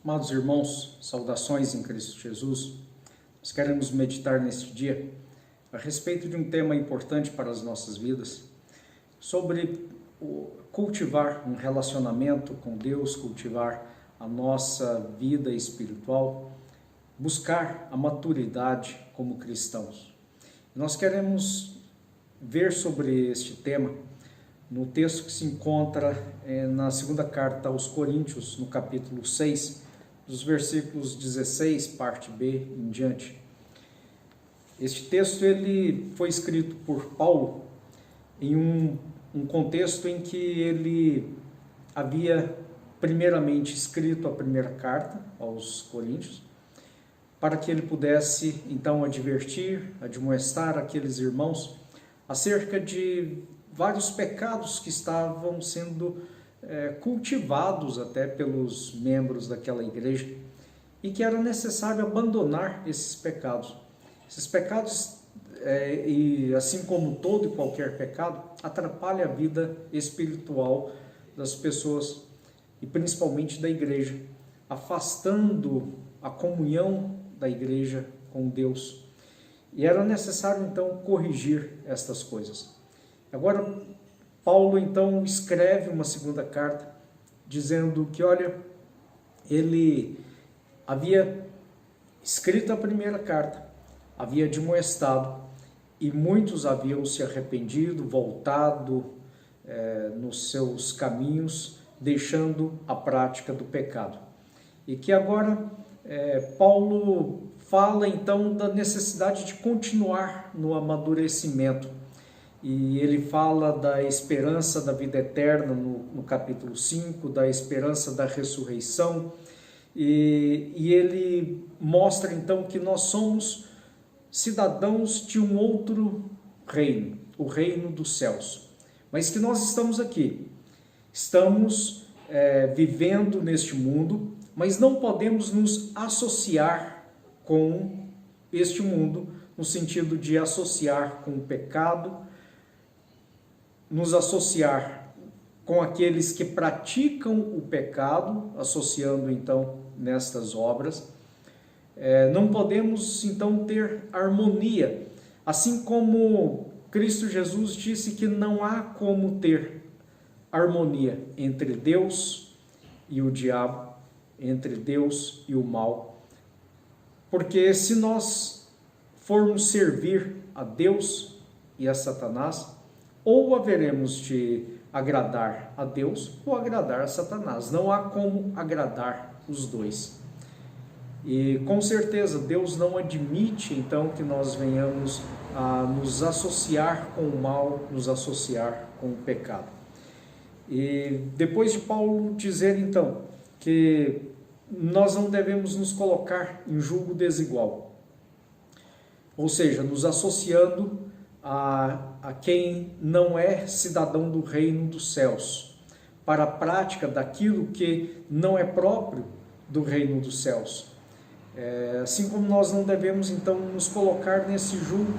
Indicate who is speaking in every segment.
Speaker 1: Amados irmãos, saudações em Cristo Jesus. Nós queremos meditar neste dia a respeito de um tema importante para as nossas vidas, sobre cultivar um relacionamento com Deus, cultivar a nossa vida espiritual, buscar a maturidade como cristãos. Nós queremos ver sobre este tema no texto que se encontra na segunda carta aos Coríntios, no capítulo 6, dos versículos 16, parte B, em diante. Este texto ele foi escrito por Paulo em um contexto em que ele havia primeiramente escrito a primeira carta aos Coríntios, para que ele pudesse então admoestar aqueles irmãos acerca de vários pecados que estavam sendo cultivados até pelos membros daquela igreja e que era necessário abandonar esses pecados. Esses pecados, e assim como todo e qualquer pecado, atrapalha a vida espiritual das pessoas e principalmente da igreja, afastando a comunhão da igreja com Deus. E era necessário então corrigir estas coisas. Agora, Paulo então escreve uma segunda carta, dizendo que, olha, ele havia escrito a primeira carta, havia admoestado, e muitos haviam se arrependido, voltado nos seus caminhos, deixando a prática do pecado. E que agora Paulo fala então da necessidade de continuar no amadurecimento. E ele fala da esperança da vida eterna no capítulo 5, da esperança da ressurreição, e ele mostra então que nós somos cidadãos de um outro reino, o reino dos céus, mas que nós estamos aqui, estamos vivendo neste mundo, mas não podemos nos associar com este mundo, no sentido de associar com o pecado, nos associar com aqueles que praticam o pecado, associando então nestas obras. Não podemos então ter harmonia, assim como Cristo Jesus disse que não há como ter harmonia entre Deus e o diabo, entre Deus e o mal, porque se nós formos servir a Deus e a Satanás, ou haveremos de agradar a Deus ou agradar a Satanás. Não há como agradar os dois. E com certeza Deus não admite então que nós venhamos a nos associar com o mal, nos associar com o pecado. E depois de Paulo dizer então que nós não devemos nos colocar em julgo desigual, ou seja, nos associando a quem não é cidadão do reino dos céus, para a prática daquilo que não é próprio do reino dos céus. Assim como nós não devemos então nos colocar nesse julgo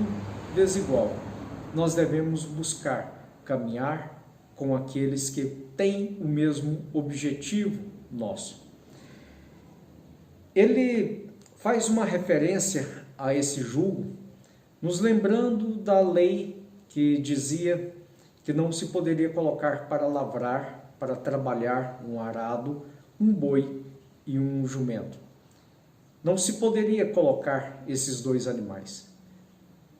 Speaker 1: desigual, nós devemos buscar caminhar com aqueles que têm o mesmo objetivo nosso. Ele faz uma referência a esse julgo, nos lembrando da lei que dizia que não se poderia colocar para lavrar, para trabalhar um arado, um boi e um jumento. Não se poderia colocar esses dois animais.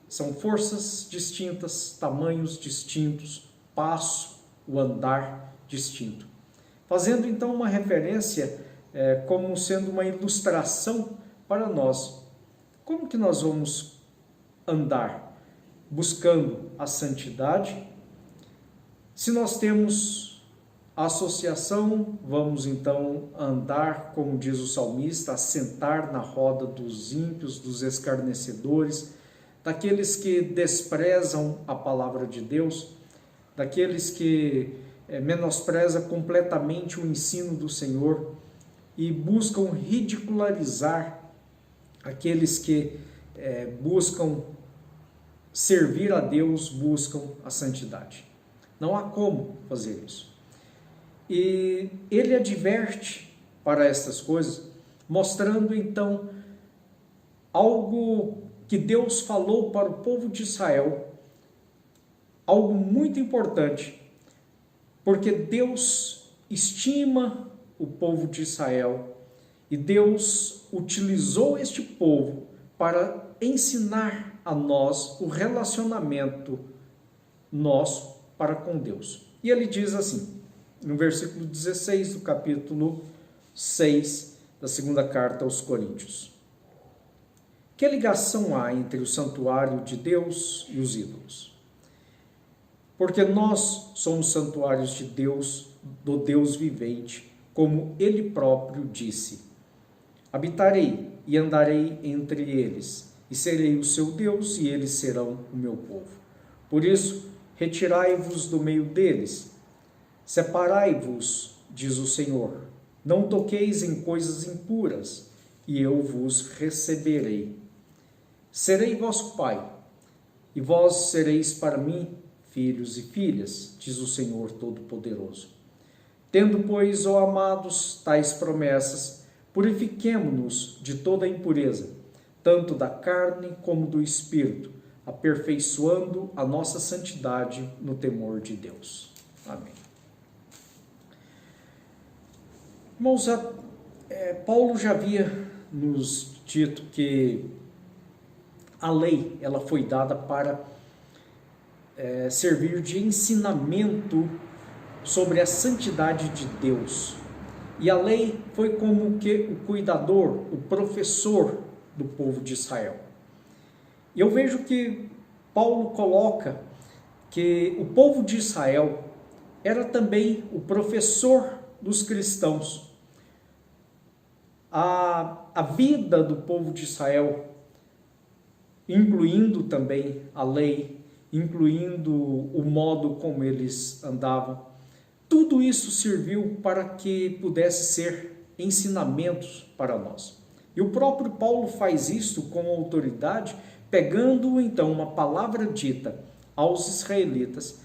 Speaker 1: São forças distintas, tamanhos distintos, passo, o andar distinto. Fazendo então uma referência como sendo uma ilustração para nós. Como que nós vamos andar buscando a santidade? Se nós temos associação, vamos então andar, como diz o salmista, a sentar na roda dos ímpios, dos escarnecedores, daqueles que desprezam a palavra de Deus, daqueles que menosprezam completamente o ensino do Senhor e buscam ridicularizar aqueles que buscam servir a Deus, buscam a santidade. Não há como fazer isso. E ele adverte para estas coisas, mostrando então algo que Deus falou para o povo de Israel, algo muito importante, porque Deus estima o povo de Israel e Deus utilizou este povo para ensinar a nós o relacionamento nosso para com Deus. E ele diz assim, no versículo 16 do capítulo 6 da segunda carta aos Coríntios: que ligação há entre o santuário de Deus e os ídolos? Porque nós somos santuários de Deus, do Deus vivente, como Ele próprio disse: habitarei e andarei entre eles, e serei o seu Deus, e eles serão o meu povo. Por isso, retirai-vos do meio deles, separai-vos, diz o Senhor, não toqueis em coisas impuras, e eu vos receberei. Serei vosso Pai, e vós sereis para mim filhos e filhas, diz o Senhor Todo-Poderoso. Tendo, pois, ó amados, tais promessas, purifiquemo-nos de toda a impureza, tanto da carne como do espírito, aperfeiçoando a nossa santidade no temor de Deus. Amém. Irmãos, Paulo já havia nos dito que a lei ela foi dada para servir de ensinamento sobre a santidade de Deus. E a lei foi como que o cuidador, o professor do povo de Israel. E eu vejo que Paulo coloca que o povo de Israel era também o professor dos cristãos. A vida do povo de Israel, incluindo também a lei, incluindo o modo como eles andavam, tudo isso serviu para que pudesse ser ensinamentos para nós. E o próprio Paulo faz isso com autoridade, pegando então uma palavra dita aos israelitas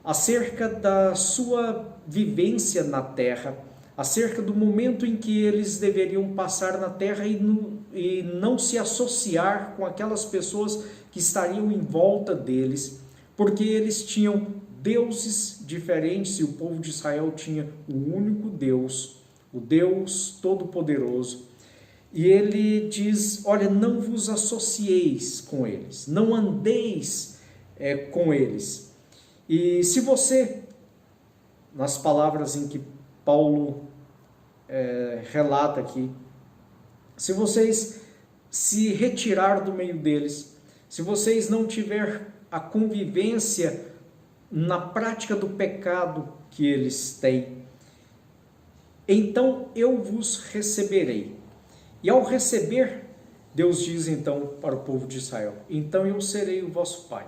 Speaker 1: acerca da sua vivência na terra, acerca do momento em que eles deveriam passar na terra e não se associar com aquelas pessoas que estariam em volta deles, porque eles tinham deuses diferentes e o povo de Israel tinha o único Deus, o Deus Todo-Poderoso. E ele diz, olha, não vos associeis com eles, não andeis com eles. E se você, nas palavras em que Paulo relata aqui, se vocês se retirar do meio deles, se vocês não tiver a convivência na prática do pecado que eles têm, então eu vos receberei. E ao receber, Deus diz então para o povo de Israel, então eu serei o vosso pai,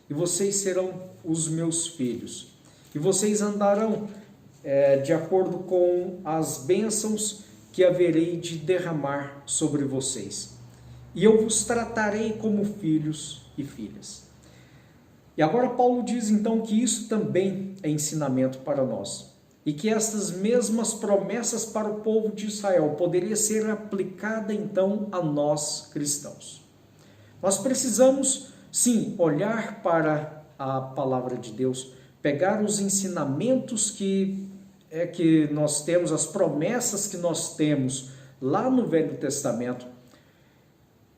Speaker 1: e vocês serão os meus filhos, e vocês andarão de acordo com as bênçãos que haverei de derramar sobre vocês. E eu vos tratarei como filhos e filhas. E agora Paulo diz então que isso também é ensinamento para nós. E que estas mesmas promessas para o povo de Israel poderia ser aplicada então a nós cristãos. Nós precisamos, sim, olhar para a palavra de Deus, pegar os ensinamentos que nós temos, as promessas que nós temos lá no Velho Testamento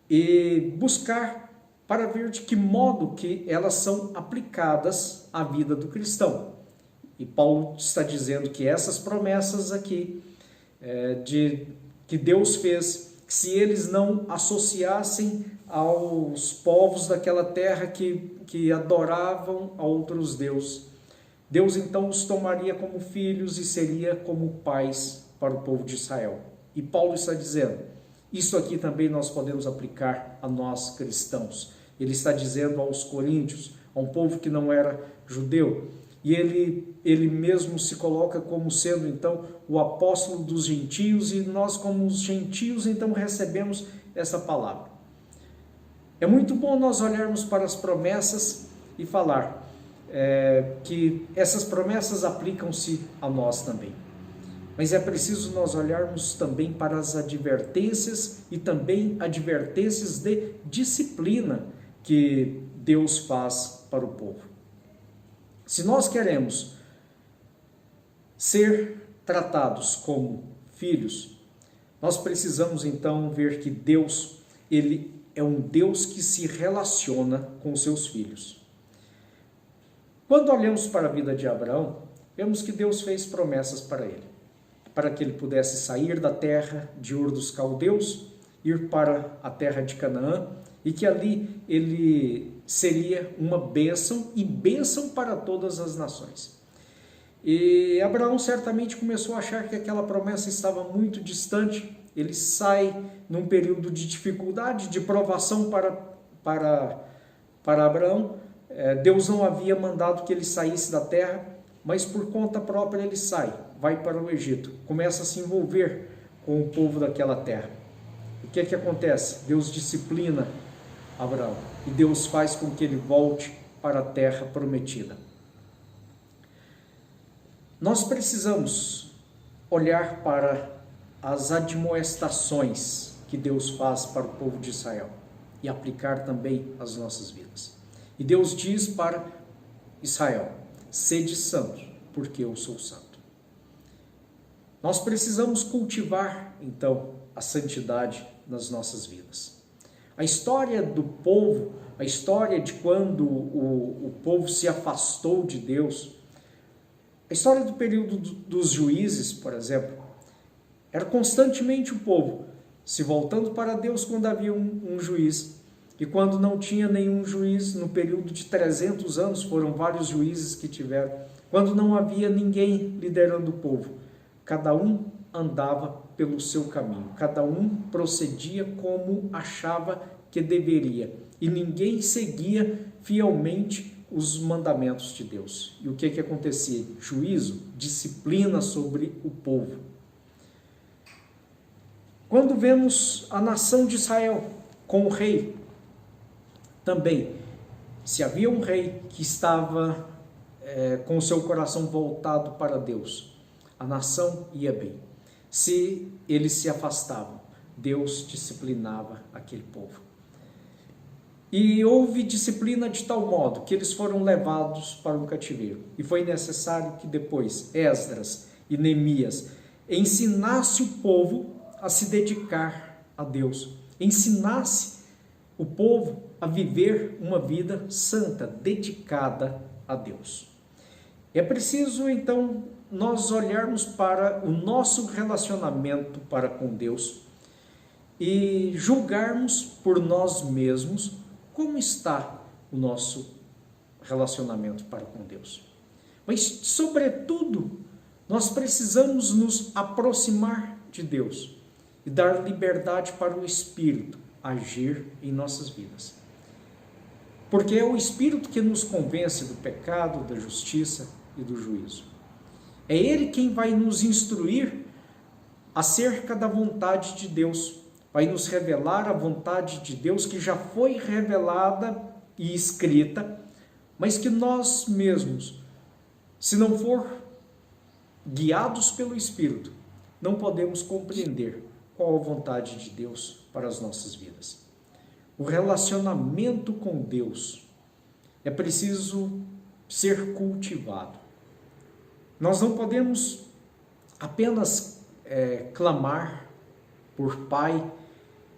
Speaker 1: e buscar para ver de que modo que elas são aplicadas à vida do cristão. E Paulo está dizendo que essas promessas aqui, que Deus fez, que se eles não associassem aos povos daquela terra que adoravam a outros deuses, Deus então os tomaria como filhos e seria como pais para o povo de Israel. E Paulo está dizendo, isso aqui também nós podemos aplicar a nós cristãos. Ele está dizendo aos coríntios, a um povo que não era judeu, e ele mesmo se coloca como sendo então o apóstolo dos gentios, e nós como os gentios então recebemos essa palavra. É muito bom nós olharmos para as promessas e falar que essas promessas aplicam-se a nós também. mas é preciso nós olharmos também para as advertências e também advertências de disciplina que Deus faz para o povo. Se nós queremos ser tratados como filhos, nós precisamos então ver que Deus, ele é um Deus que se relaciona com seus filhos. Quando olhamos para a vida de Abraão, vemos que Deus fez promessas para ele, para que ele pudesse sair da terra de Ur dos Caldeus, ir para a terra de Canaã, e que ali ele seria uma bênção e bênção para todas as nações. E Abraão certamente começou a achar que aquela promessa estava muito distante. Ele sai num período de dificuldade, de provação para Abraão. Deus não havia mandado que ele saísse da terra, mas por conta própria ele sai, vai para o Egito, começa a se envolver com o povo daquela terra. O que é que acontece? Deus disciplina Abraão e Deus faz com que ele volte para a terra prometida. Nós precisamos olhar para as admoestações que Deus faz para o povo de Israel e aplicar também às nossas vidas. E Deus diz para Israel: sede santos, porque eu sou santo. Nós precisamos cultivar, então, a santidade nas nossas vidas. A história do povo, a história de quando o povo se afastou de Deus, a história do período dos juízes, por exemplo, era constantemente o povo se voltando para Deus quando havia um juiz, e quando não tinha nenhum juiz, no período de 300 anos, foram vários juízes que tiveram, quando não havia ninguém liderando o povo, cada um andava pelo seu caminho, cada um procedia como achava que deveria, e ninguém seguia fielmente os mandamentos de Deus. E o que acontecia? Juízo, disciplina sobre o povo. Quando vemos a nação de Israel com o rei, também, se havia um rei que estava com o seu coração voltado para Deus, a nação ia bem. Se eles se afastavam, Deus disciplinava aquele povo. E houve disciplina de tal modo que eles foram levados para um cativeiro. E foi necessário que depois Esdras e Neemias ensinasse o povo a se dedicar a Deus, ensinasse o povo a viver uma vida santa, dedicada a Deus. É preciso, então, nós olharmos para o nosso relacionamento para com Deus e julgarmos por nós mesmos como está o nosso relacionamento para com Deus. Mas, sobretudo, nós precisamos nos aproximar de Deus e dar liberdade para o Espírito agir em nossas vidas. Porque é o Espírito que nos convence do pecado, da justiça e do juízo. É Ele quem vai nos instruir acerca da vontade de Deus, vai nos revelar a vontade de Deus que já foi revelada e escrita, mas que nós mesmos, se não for guiados pelo Espírito, não podemos compreender qual a vontade de Deus para as nossas vidas. O relacionamento com Deus é preciso ser cultivado. Nós não podemos apenas clamar por Pai,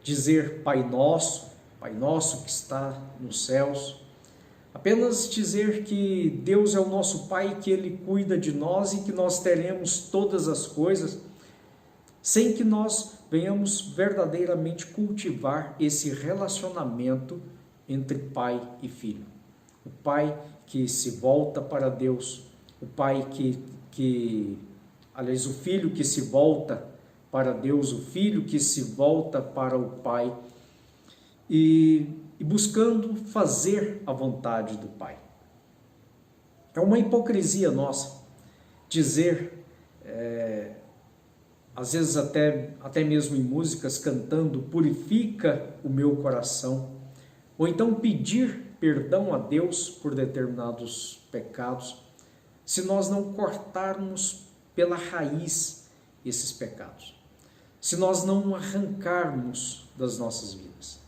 Speaker 1: dizer Pai Nosso que está nos céus, apenas dizer que Deus é o nosso Pai, que Ele cuida de nós e que nós teremos todas as coisas, sem que nós venhamos verdadeiramente cultivar esse relacionamento entre pai e filho. O pai que se volta para Deus, o pai aliás, o filho que se volta para Deus, o filho que se volta para o pai e buscando fazer a vontade do pai. É uma hipocrisia nossa dizer, às vezes até mesmo em músicas, cantando, purifica o meu coração, ou então pedir perdão a Deus por determinados pecados, se nós não cortarmos pela raiz esses pecados. Se nós não arrancarmos das nossas vidas,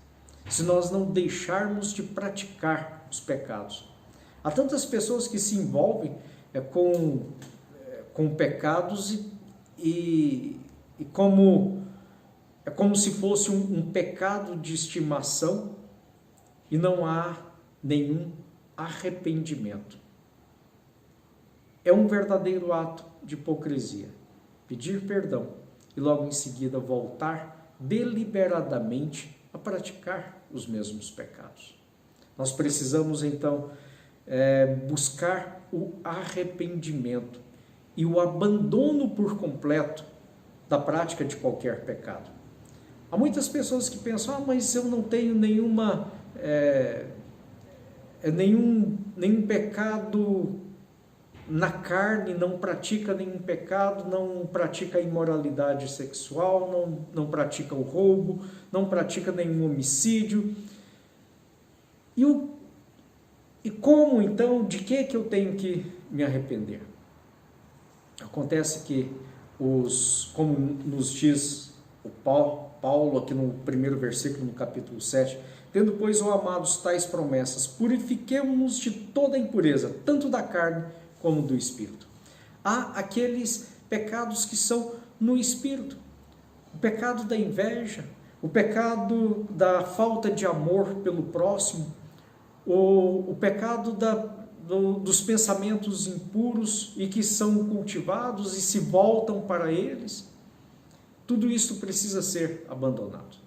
Speaker 1: se nós não deixarmos de praticar os pecados. Há tantas pessoas que se envolvem com pecados e como é como se fosse um pecado de estimação e não há nenhum arrependimento. É um verdadeiro ato de hipocrisia. Pedir perdão e logo em seguida voltar deliberadamente a praticar os mesmos pecados. Nós precisamos então buscar o arrependimento e o abandono por completo da prática de qualquer pecado. Há muitas pessoas que pensam, mas eu não tenho nenhum pecado na carne, não pratica nenhum pecado, não pratica a imoralidade sexual, não pratica o roubo, não pratica nenhum homicídio. E como então, de que eu tenho que me arrepender? Acontece que, como nos diz o Paulo aqui no primeiro versículo, no capítulo 7, tendo, pois, ó amados, tais promessas, purifiquemo-nos de toda a impureza, tanto da carne como do espírito. Há aqueles pecados que são no espírito, o pecado da inveja, o pecado da falta de amor pelo próximo, o pecado dos pensamentos impuros e que são cultivados e se voltam para eles. Tudo isso precisa ser abandonado.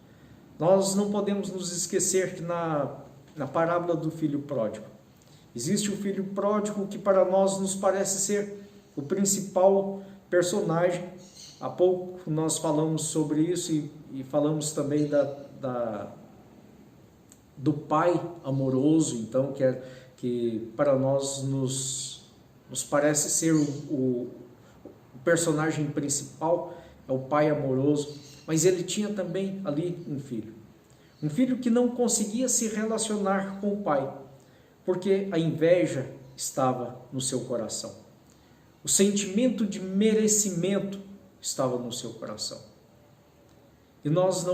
Speaker 1: Nós não podemos nos esquecer que na parábola do filho pródigo, existe o filho pródigo que para nós nos parece ser o principal personagem. Há pouco nós falamos sobre isso e falamos também do pai amoroso, então, que para nós nos parece ser o personagem principal, é o pai amoroso, mas ele tinha também ali um filho que não conseguia se relacionar com o pai, porque a inveja estava no seu coração, o sentimento de merecimento estava no seu coração, e nós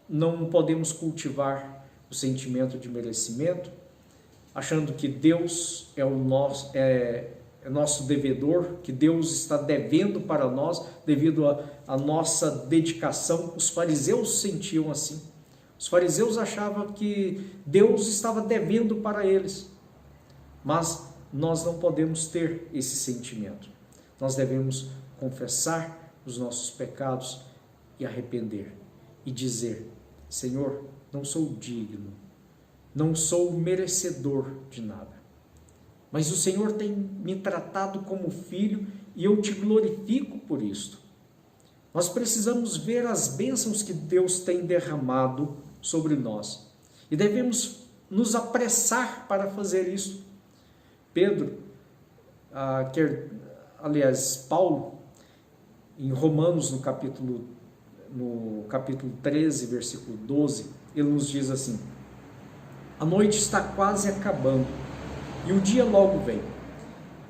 Speaker 1: não podemos cultivar o sentimento de merecimento, achando que Deus é nosso devedor, que Deus está devendo para nós devido à nossa dedicação. Os fariseus sentiam assim. Os fariseus achavam que Deus estava devendo para eles. Mas nós não podemos ter esse sentimento. Nós devemos confessar os nossos pecados e arrepender. E dizer, Senhor, não sou digno, não sou merecedor de nada. Mas o Senhor tem me tratado como filho e eu te glorifico por isto. Nós precisamos ver as bênçãos que Deus tem derramado sobre nós. E devemos nos apressar para fazer isso. Paulo, em Romanos, no capítulo 13, versículo 12, ele nos diz assim: a noite está quase acabando e o dia logo vem.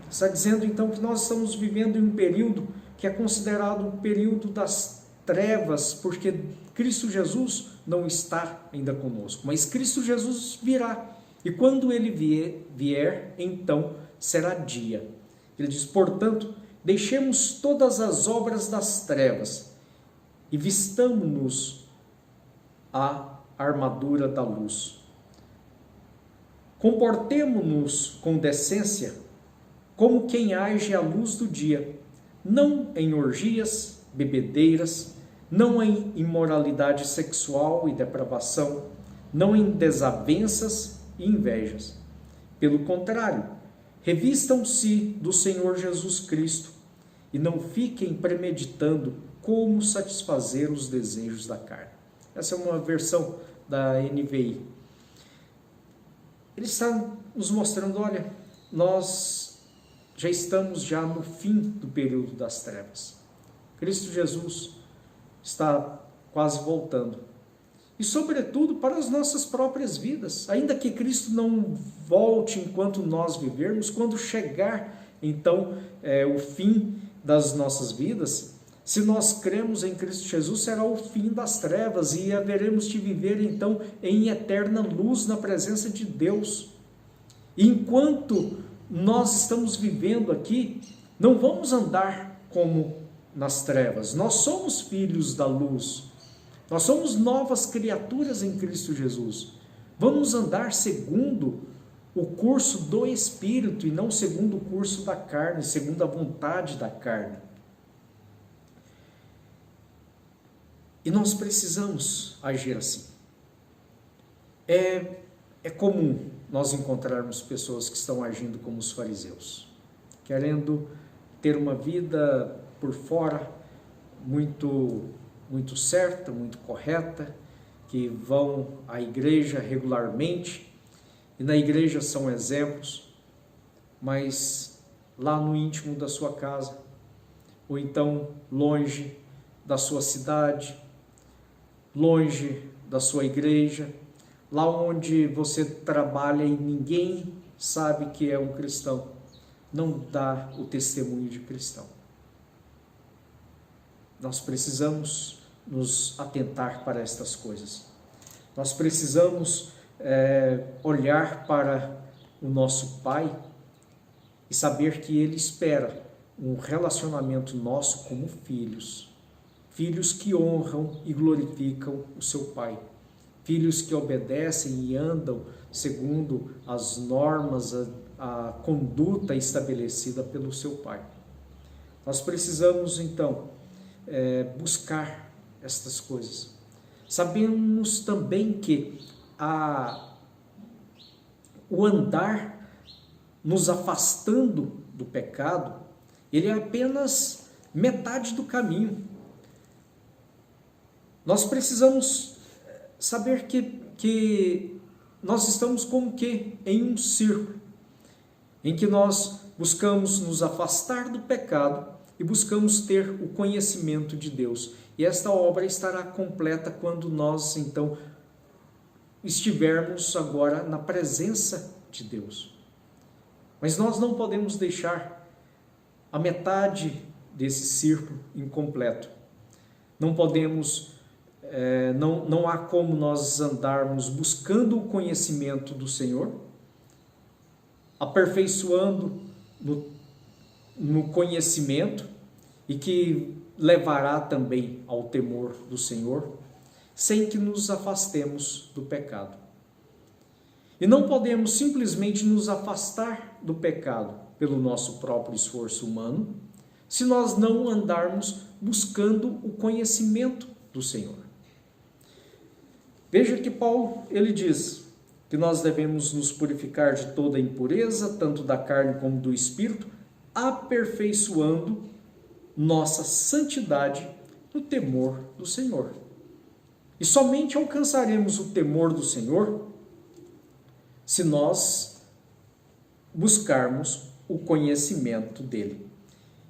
Speaker 1: Está dizendo então que nós estamos vivendo em um período que é considerado um período das trevas, porque Cristo Jesus não está ainda conosco, mas Cristo Jesus virá, e quando ele vier, então será dia. Ele diz, portanto, deixemos todas as obras das trevas e vistamo-nos a armadura da luz. Comportemo-nos com decência, como quem age à luz do dia, não em orgias, bebedeiras, não em imoralidade sexual e depravação, não em desavenças e invejas. Pelo contrário, revistam-se do Senhor Jesus Cristo e não fiquem premeditando como satisfazer os desejos da carne. Essa é uma versão da NVI. Ele está nos mostrando, olha, nós já estamos no fim do período das trevas. Cristo Jesus está quase voltando. E sobretudo para as nossas próprias vidas. Ainda que Cristo não volte enquanto nós vivermos, quando chegar então o fim das nossas vidas, Se nós cremos em Cristo Jesus, será o fim das trevas e haveremos de viver então em eterna luz na presença de Deus. E enquanto nós estamos vivendo aqui, não vamos andar como nas trevas. Nós somos filhos da luz. Nós somos novas criaturas em Cristo Jesus. Vamos andar segundo o curso do Espírito e não segundo o curso da carne, segundo a vontade da carne. E nós precisamos agir assim. É comum nós encontrarmos pessoas que estão agindo como os fariseus, querendo ter uma vida por fora muito certa, muito correta, que vão à igreja regularmente, e na igreja são exemplos, mas lá no íntimo da sua casa, ou então longe da sua cidade, longe da sua igreja, lá onde você trabalha e ninguém sabe que é um cristão, não dá o testemunho de cristão. Nós precisamos nos atentar para estas coisas. Nós precisamos olhar para o nosso Pai e saber que Ele espera um relacionamento nosso como filhos. Filhos que honram e glorificam o seu Pai. Filhos que obedecem e andam segundo as normas, a conduta estabelecida pelo seu Pai. Nós precisamos, então, buscar estas coisas. Sabemos também que o andar nos afastando do pecado, ele é apenas metade do caminho. Nós precisamos saber que nós estamos como que em um círculo, em que nós buscamos nos afastar do pecado e buscamos ter o conhecimento de Deus. E esta obra estará completa quando nós, então, estivermos agora na presença de Deus. Mas nós não podemos deixar a metade desse círculo incompleto. Não podemos, não há como nós andarmos buscando o conhecimento do Senhor, aperfeiçoando no conhecimento e que levará também ao temor do Senhor, sem que nos afastemos do pecado. E não podemos simplesmente nos afastar do pecado pelo nosso próprio esforço humano, se nós não andarmos buscando o conhecimento do Senhor. Veja que Paulo, ele diz que nós devemos nos purificar de toda impureza, tanto da carne como do espírito, aperfeiçoando nossa santidade no temor do Senhor. E somente alcançaremos o temor do Senhor se nós buscarmos o conhecimento dele.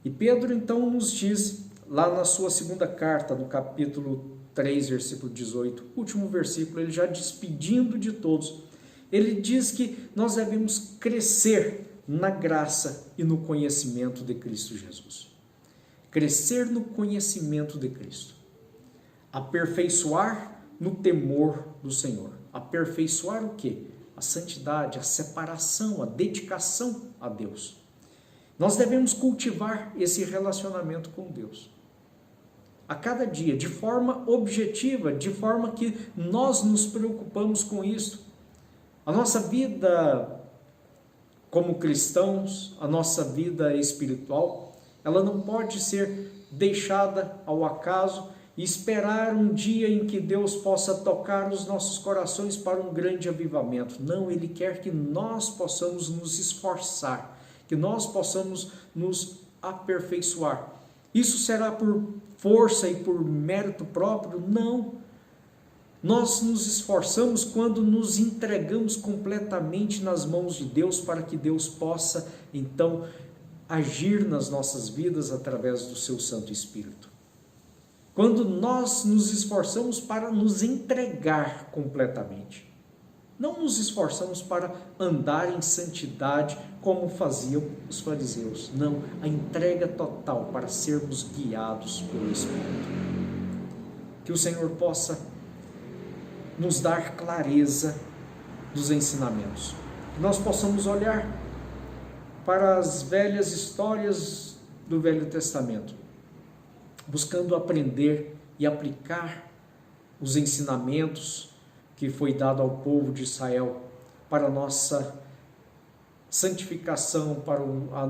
Speaker 1: E Pedro então nos diz, lá na sua segunda carta, no capítulo 3, versículo 18, último versículo, ele já despedindo de todos, ele diz que nós devemos crescer na graça e no conhecimento de Cristo Jesus. Crescer no conhecimento de Cristo. Aperfeiçoar no temor do Senhor. Aperfeiçoar o quê? A santidade, a separação, a dedicação a Deus. Nós devemos cultivar esse relacionamento com Deus. A cada dia, de forma objetiva, de forma que nós nos preocupamos com isso. A nossa vida como cristãos, a nossa vida espiritual, ela não pode ser deixada ao acaso e esperar um dia em que Deus possa tocar os nossos corações para um grande avivamento. Não, Ele quer que nós possamos nos esforçar, que nós possamos nos aperfeiçoar. Isso será por força e por mérito próprio? Não. Nós nos esforçamos quando nos entregamos completamente nas mãos de Deus para que Deus possa, então, agir nas nossas vidas através do seu Santo Espírito. Quando nós nos esforçamos para nos entregar completamente. Não nos esforçamos para andar em santidade como faziam os fariseus. Não, a entrega total para sermos guiados pelo Espírito. Que o Senhor possa nos dar clareza dos ensinamentos. Que nós possamos olhar para as velhas histórias do Velho Testamento, buscando aprender e aplicar os ensinamentos que foi dado ao povo de Israel para a nossa santificação, para a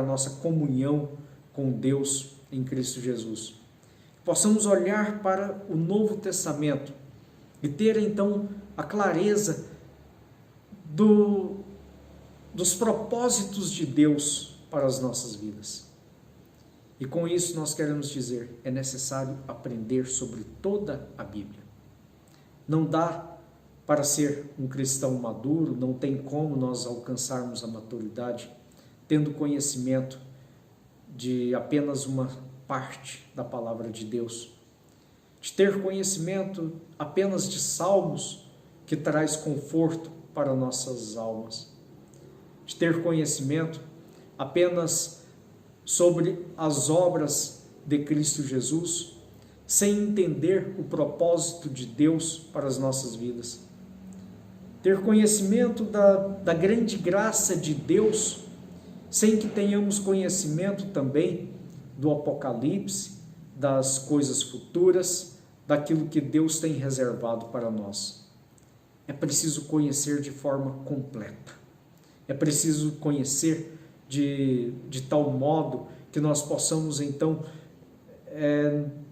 Speaker 1: nossa comunhão com Deus em Cristo Jesus. Possamos olhar para o Novo Testamento e ter então a clareza dos propósitos de Deus para as nossas vidas. E com isso nós queremos dizer, é necessário aprender sobre toda a Bíblia. Não dá para ser um cristão maduro, não tem como nós alcançarmos a maturidade tendo conhecimento de apenas uma parte da palavra de Deus. De ter conhecimento apenas de salmos que traz conforto para nossas almas. De ter conhecimento apenas sobre as obras de Cristo Jesus, sem entender o propósito de Deus para as nossas vidas. Ter conhecimento da grande graça de Deus, sem que tenhamos conhecimento também do Apocalipse, das coisas futuras, daquilo que Deus tem reservado para nós. É preciso conhecer de forma completa. É preciso conhecer de tal modo que nós possamos então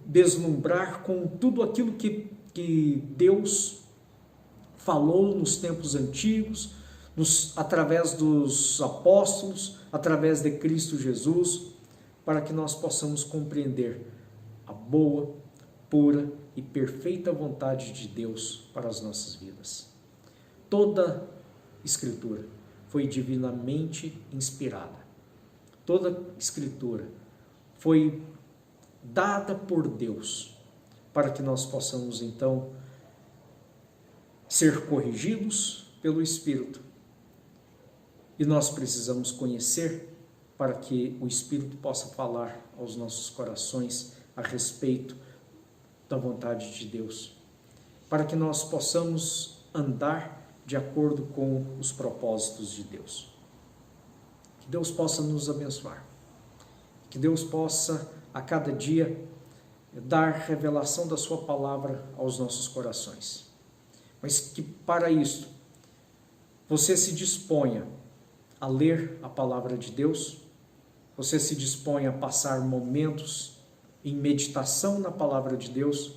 Speaker 1: deslumbrar com tudo aquilo que Deus falou nos tempos antigos, através dos apóstolos, através de Cristo Jesus, para que nós possamos compreender a boa, pura e perfeita vontade de Deus para as nossas vidas. Toda Escritura foi divinamente inspirada. Toda Escritura foi dada por Deus para que nós possamos então ser corrigidos pelo Espírito. E nós precisamos conhecer para que o Espírito possa falar aos nossos corações a respeito da vontade de Deus, para que nós possamos andar de acordo com os propósitos de Deus. Que Deus possa nos abençoar, que Deus possa a cada dia dar revelação da sua palavra aos nossos corações, mas que para isso você se disponha a ler a palavra de Deus, você se disponha a passar momentos em meditação na palavra de Deus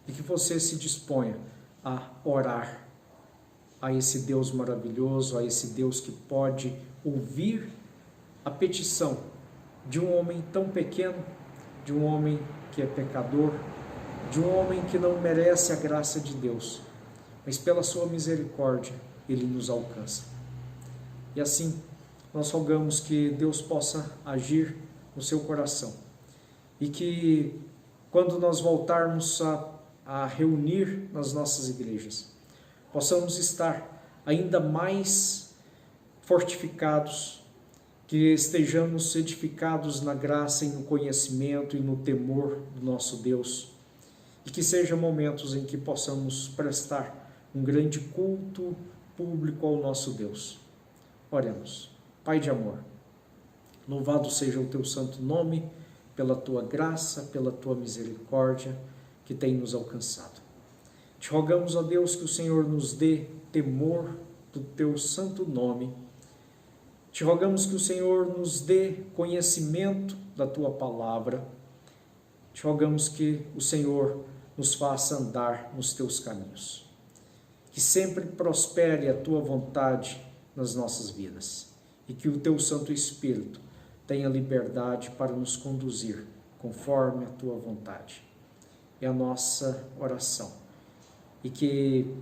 Speaker 1: e que você se disponha a orar a esse Deus maravilhoso, a esse Deus que pode ouvir a petição de um homem tão pequeno, de um homem que é pecador, de um homem que não merece a graça de Deus, mas pela sua misericórdia ele nos alcança. E assim nós rogamos que Deus possa agir no seu coração e que quando nós voltarmos a reunir nas nossas igrejas, possamos estar ainda mais fortificados, que estejamos edificados na graça e no conhecimento e no temor do nosso Deus, e que sejam momentos em que possamos prestar um grande culto público ao nosso Deus. Oremos. Pai de amor, louvado seja o teu santo nome, pela tua graça, pela tua misericórdia que tem nos alcançado. Te rogamos, ó Deus, que o Senhor nos dê temor do teu santo nome. Te rogamos que o Senhor nos dê conhecimento da tua palavra. Te rogamos que o Senhor nos faça andar nos teus caminhos. Que sempre prospere a tua vontade nas nossas vidas e que o teu Santo Espírito tenha liberdade para nos conduzir conforme a tua vontade. É a nossa oração. E que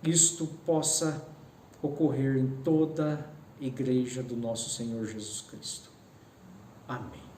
Speaker 1: isto possa ocorrer em toda a igreja do nosso Senhor Jesus Cristo. Amém.